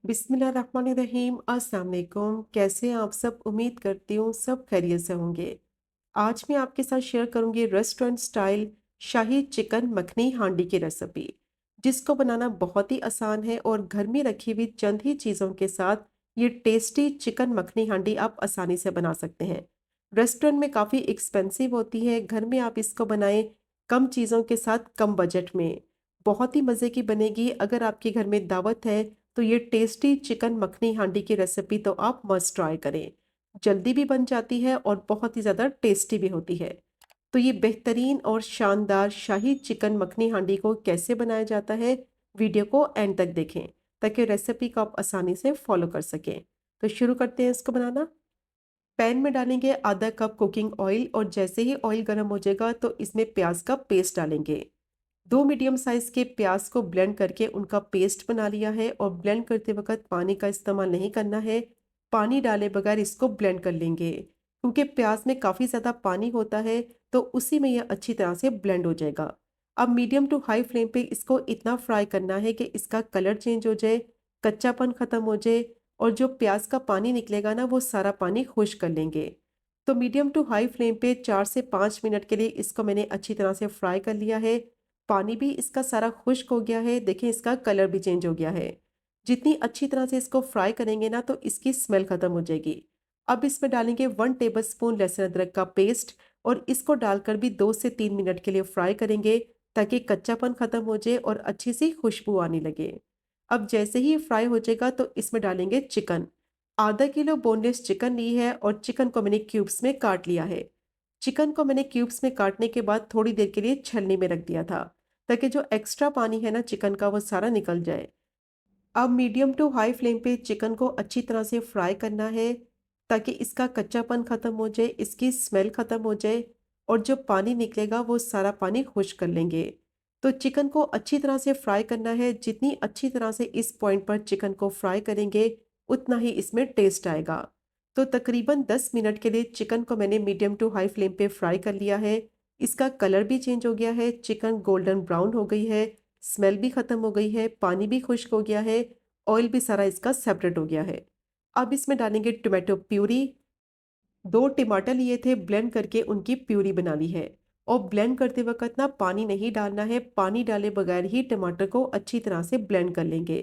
बिस्मिल्लाहिर्रहमानिर्रहीम। अस्सलाम वालेकुम। कैसे हैं आप सब? उम्मीद करती हूँ सब खैरियत से होंगे। आज मैं आपके साथ शेयर करूंगी रेस्टोरेंट स्टाइल शाही चिकन मखनी हांडी की रेसिपी, जिसको बनाना बहुत ही आसान है और घर में रखी हुई चंद ही चीज़ों के साथ ये टेस्टी चिकन मखनी हांडी आप आसानी से बना सकते हैं। रेस्टोरेंट में काफ़ी एक्सपेंसिव होती है, घर में आप इसको बनाएं कम चीज़ों के साथ कम बजट में। बहुत ही मज़े की बनेगी। अगर आपके घर में दावत है तो ये टेस्टी चिकन मखनी हांडी की रेसिपी तो आप मस्ट ट्राई करें। जल्दी भी बन जाती है और बहुत ही ज़्यादा टेस्टी भी होती है। तो ये बेहतरीन और शानदार शाही चिकन मखनी हांडी को कैसे बनाया जाता है, वीडियो को एंड तक देखें ताकि रेसिपी को आप आसानी से फॉलो कर सकें। तो शुरू करते हैं इसको बनाना। पैन में डालेंगे आधा कप कुकिंग ऑयल और जैसे ही ऑयल गर्म हो जाएगा तो इसमें प्याज का पेस्ट डालेंगे। दो मीडियम साइज के प्याज को ब्लेंड करके उनका पेस्ट बना लिया है और ब्लेंड करते वक्त पानी का इस्तेमाल नहीं करना है। पानी डाले बगैर इसको ब्लेंड कर लेंगे क्योंकि प्याज में काफ़ी ज़्यादा पानी होता है, तो उसी में यह अच्छी तरह से ब्लेंड हो जाएगा। अब मीडियम टू हाई फ्लेम पे इसको इतना फ्राई करना है कि इसका कलर चेंज हो जाए, कच्चापन ख़त्म हो जाए और जो प्याज का पानी निकलेगा ना वो सारा पानी खुश्क कर लेंगे। तो मीडियम टू हाई फ्लेम पे 4 से 5 मिनट के लिए इसको मैंने अच्छी तरह से फ्राई कर लिया है। पानी भी इसका सारा खुश्क हो गया है, देखें इसका कलर भी चेंज हो गया है। जितनी अच्छी तरह से इसको फ्राई करेंगे ना तो इसकी स्मेल खत्म हो जाएगी। अब इसमें डालेंगे 1 टेबल स्पून लहसुन अदरक का पेस्ट और इसको डालकर भी 2 से 3 मिनट के लिए फ्राई करेंगे ताकि कच्चापन खत्म हो जाए और अच्छी सी खुशबू आने लगे। अब जैसे ही फ्राई हो जाएगा तो इसमें डालेंगे चिकन। आधा किलो बोनलेस चिकन ली है और चिकन को मैंने क्यूब्स में काट लिया है। चिकन को मैंने क्यूब्स में काटने के बाद थोड़ी देर के लिए छलनी में रख दिया था ताकि जो एक्स्ट्रा पानी है ना चिकन का वो सारा निकल जाए। अब मीडियम टू हाई फ्लेम पे चिकन को अच्छी तरह से फ्राई करना है ताकि इसका कच्चापन ख़त्म हो जाए, इसकी स्मेल ख़त्म हो जाए और जो पानी निकलेगा वो सारा पानी खुश्क कर लेंगे। तो चिकन को अच्छी तरह से फ्राई करना है। जितनी अच्छी तरह से इस पॉइंट पर चिकन को फ्राई करेंगे उतना ही इसमें टेस्ट आएगा। तो तकरीबन 10 मिनट के लिए चिकन को मैंने मीडियम टू हाई फ्लेम पे फ्राई कर लिया है। इसका कलर भी चेंज हो गया है, चिकन गोल्डन ब्राउन हो गई है, स्मेल भी ख़त्म हो गई है, पानी भी खुश्क हो गया है, ऑयल भी सारा इसका सेपरेट हो गया है। अब इसमें डालेंगे टोमेटो प्यूरी। 2 टमाटर लिए थे, ब्लेंड करके उनकी प्यूरी बना ली है। और ब्लेंड करते वक्त ना पानी नहीं डालना है, पानी डाले बगैर ही टमाटर को अच्छी तरह से ब्लेंड कर लेंगे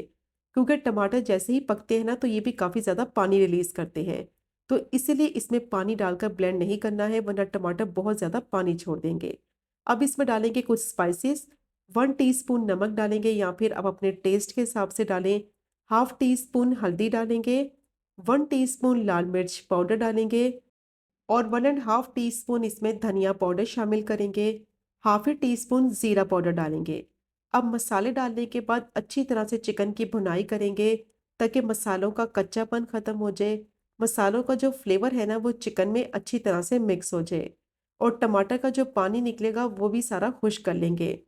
क्योंकि टमाटर जैसे ही पकते हैं ना तो ये भी काफ़ी ज़्यादा पानी रिलीज करते हैं। तो इसलिए इसमें पानी डालकर ब्लेंड नहीं करना है वरना टमाटर बहुत ज़्यादा पानी छोड़ देंगे। अब इसमें डालेंगे कुछ स्पाइसेस। 1 टीस्पून नमक डालेंगे या फिर आप अपने टेस्ट के हिसाब से डालें। हाफ टी स्पून हल्दी डालेंगे। 1 टीस्पून लाल मिर्च पाउडर डालेंगे और 1.5 टीस्पून इसमें धनिया पाउडर शामिल करेंगे। हाफ ए टी स्पून ज़ीरा पाउडर डालेंगे। अब मसाले डालने के बाद अच्छी तरह से चिकन की भुनाई करेंगे ताकि मसालों का कच्चापन ख़त्म हो जाए, मसालों का जो फ्लेवर है ना वो चिकन में अच्छी तरह से मिक्स हो जाए और टमाटर का जो पानी निकलेगा वो भी सारा खुश्क कर लेंगे।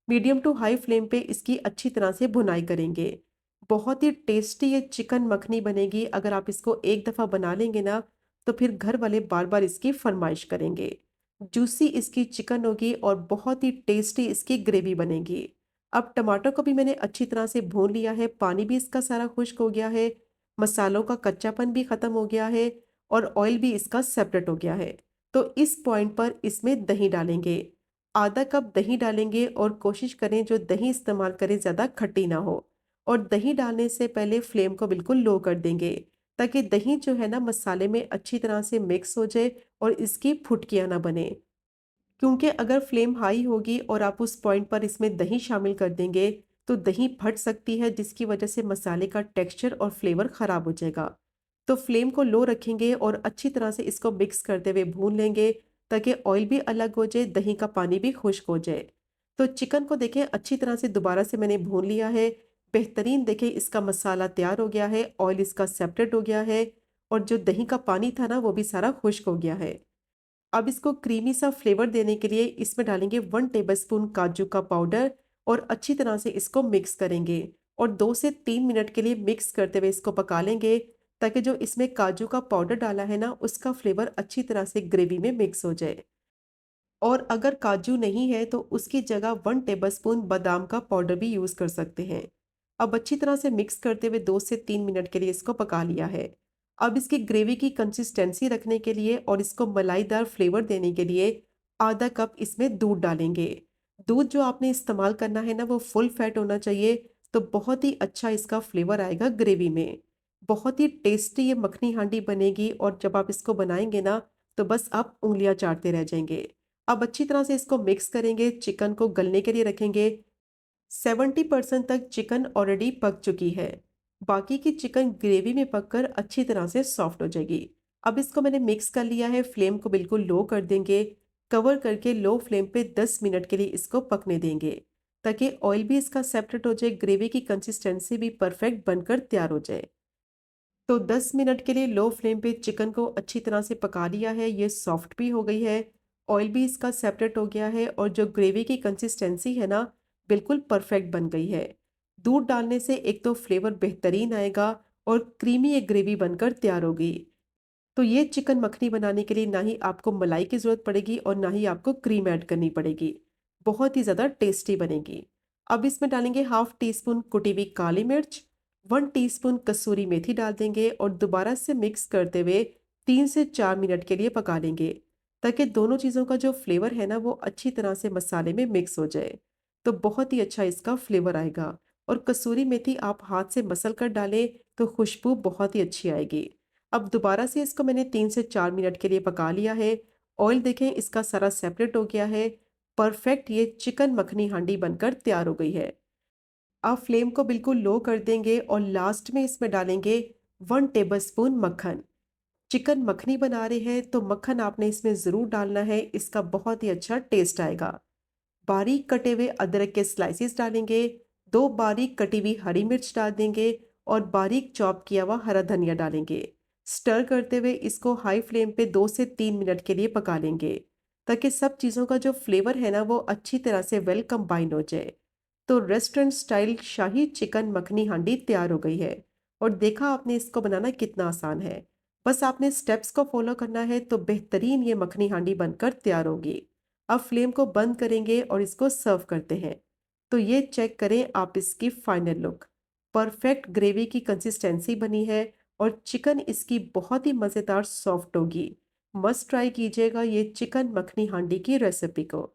मीडियम टू हाई फ्लेम पे इसकी अच्छी तरह से भुनाई करेंगे। बहुत ही टेस्टी ये चिकन मखनी बनेगी। अगर आप इसको एक दफ़ा बना लेंगे ना तो फिर घर वाले बार बार इसकी फरमाइश करेंगे। जूसी इसकी चिकन होगी और बहुत ही टेस्टी इसकी ग्रेवी बनेगी। अब टमाटर को भी मैंने अच्छी तरह से भून लिया है, पानी भी इसका सारा खुश्क हो गया है, मसालों का कच्चापन भी ख़त्म हो गया है और ऑयल भी इसका सेपरेट हो गया है। तो इस पॉइंट पर इसमें दही डालेंगे। आधा कप दही डालेंगे और कोशिश करें जो दही इस्तेमाल करें ज़्यादा खट्टी ना हो। और दही डालने से पहले फ्लेम को बिल्कुल लो कर देंगे ताकि दही जो है ना मसाले में अच्छी तरह से मिक्स हो जाए और इसकी फुटकियाँ ना बने। क्योंकि अगर फ्लेम हाई होगी और आप उस पॉइंट पर इसमें दही शामिल कर देंगे तो दही फट सकती है जिसकी वजह से मसाले का टेक्सचर और फ्लेवर ख़राब हो जाएगा। तो फ्लेम को लो रखेंगे और अच्छी तरह से इसको मिक्स करते हुए भून लेंगे ताकि ऑयल भी अलग हो जाए, दही का पानी भी खुश्क हो जाए। तो चिकन को देखें अच्छी तरह से दोबारा से मैंने भून लिया है। बेहतरीन देखें इसका मसाला तैयार हो गया है, ऑयल इसका सेपरेट हो गया है और जो दही का पानी था ना वो भी सारा खुश्क हो गया है। अब इसको क्रीमी सा फ्लेवर देने के लिए इसमें डालेंगे 1 टेबल स्पून काजू का पाउडर और अच्छी तरह से इसको मिक्स करेंगे और 2 से 3 मिनट के लिए मिक्स करते हुए इसको पका लेंगे ताकि जो इसमें काजू का पाउडर डाला है ना उसका फ्लेवर अच्छी तरह से ग्रेवी में मिक्स हो जाए। और अगर काजू नहीं है तो उसकी जगह 1 टेबल स्पून बादाम का पाउडर भी यूज़ कर सकते हैं। अब अच्छी तरह से मिक्स करते हुए 2 से 3 मिनट के लिए इसको पका लिया है। अब इसकी ग्रेवी की कंसिस्टेंसी रखने के लिए और इसको मलाईदार फ्लेवर देने के लिए आधा कप इसमें दूध डालेंगे। दूध जो आपने इस्तेमाल करना है ना वो फुल फैट होना चाहिए, तो बहुत ही अच्छा इसका फ्लेवर आएगा ग्रेवी में। बहुत ही टेस्टी ये मखनी हांडी बनेगी और जब आप इसको बनाएंगे ना तो बस आप उंगलियां चाटते रह जाएंगे। अब अच्छी तरह से इसको मिक्स करेंगे, चिकन को गलने के लिए रखेंगे। 70% तक चिकन ऑलरेडी पक चुकी है। बाकी की चिकन ग्रेवी में पककर अच्छी तरह से सॉफ्ट हो जाएगी। अब इसको मैंने मिक्स कर लिया है, फ्लेम को बिल्कुल लो कर देंगे। कवर करके लो फ्लेम पे 10 मिनट के लिए इसको पकने देंगे, ताकि ऑयल भी इसका सेपरेट हो जाए, ग्रेवी की कंसिस्टेंसी भी परफेक्ट बनकर तैयार हो जाए। तो 10 मिनट के लिए लो फ्लेम पे चिकन को अच्छी तरह से पका लिया है, ये सॉफ्ट भी हो गई है, ऑयल भी इसका सेपरेट हो गया है और जो ग्रेवी की कंसिस्टेंसी है ना बिल्कुल परफेक्ट बन गई है। दूध डालने से एक तो फ्लेवर बेहतरीन आएगा और क्रीमी एक ग्रेवी बनकर तैयार होगी। तो ये चिकन मखनी बनाने के लिए ना ही आपको मलाई की ज़रूरत पड़ेगी और ना ही आपको क्रीम ऐड करनी पड़ेगी। बहुत ही ज़्यादा टेस्टी बनेगी। अब इसमें डालेंगे हाफ टी स्पून कुटी हुई काली मिर्च, 1 टीस्पून कसूरी मेथी डाल देंगे और दोबारा से मिक्स करते हुए 3 से 4 मिनट के लिए पका लेंगे, ताकि दोनों चीज़ों का जो फ्लेवर है ना वो अच्छी तरह से मसाले में मिक्स हो जाए। तो बहुत ही अच्छा इसका फ्लेवर आएगा। और कसूरी मेथी आप हाथ से मसल कर डालें तो खुशबू बहुत ही अच्छी आएगी। अब दोबारा से इसको मैंने 3 से 4 मिनट के लिए पका लिया है। ऑयल देखें इसका सारा सेपरेट हो गया है। परफेक्ट ये चिकन मखनी हांडी बनकर तैयार हो गई है। अब फ्लेम को बिल्कुल लो कर देंगे और लास्ट में इसमें डालेंगे 1 टेबलस्पून मक्खन। चिकन मखनी बना रहे हैं तो मक्खन आपने इसमें ज़रूर डालना है, इसका बहुत ही अच्छा टेस्ट आएगा। बारीक कटे हुए अदरक के स्लाइसेस डालेंगे, 2 बारीक कटी हुई हरी मिर्च डाल देंगे और बारीक चॉप किया हुआ हरा धनिया डालेंगे। स्टर करते हुए इसको हाई फ्लेम पे 2 से 3 मिनट के लिए पका लेंगे, ताकि सब चीज़ों का जो फ्लेवर है ना वो अच्छी तरह से वेल कंबाइन हो जाए। तो रेस्टोरेंट स्टाइल शाही चिकन मखनी हांडी तैयार हो गई है। और देखा आपने इसको बनाना कितना आसान है। बस आपने स्टेप्स को फॉलो करना है तो बेहतरीन ये मखनी हांडी बनकर तैयार होगी। अब फ्लेम को बंद करेंगे और इसको सर्व करते हैं। तो ये चेक करें आप इसकी फाइनल लुक। परफेक्ट ग्रेवी की कंसिस्टेंसी बनी है और चिकन इसकी बहुत ही मज़ेदार सॉफ्ट होगी। मस्ट ट्राई कीजिएगा ये चिकन मखनी हांडी की रेसिपी को,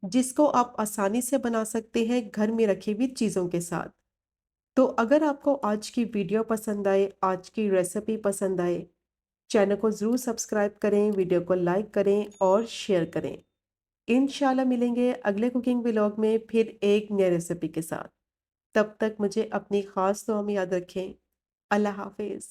जिसको आप आसानी से बना सकते हैं घर में रखी हुई चीज़ों के साथ। तो अगर आपको आज की वीडियो पसंद आए, आज की रेसिपी पसंद आए, चैनल को ज़रूर सब्सक्राइब करें, वीडियो को लाइक करें और शेयर करें। इंशाल्लाह मिलेंगे अगले कुकिंग व्लॉग में फिर एक नई रेसिपी के साथ। तब तक मुझे अपनी ख़ास दुआ में याद रखें। अल्लाह हाफ़िज़।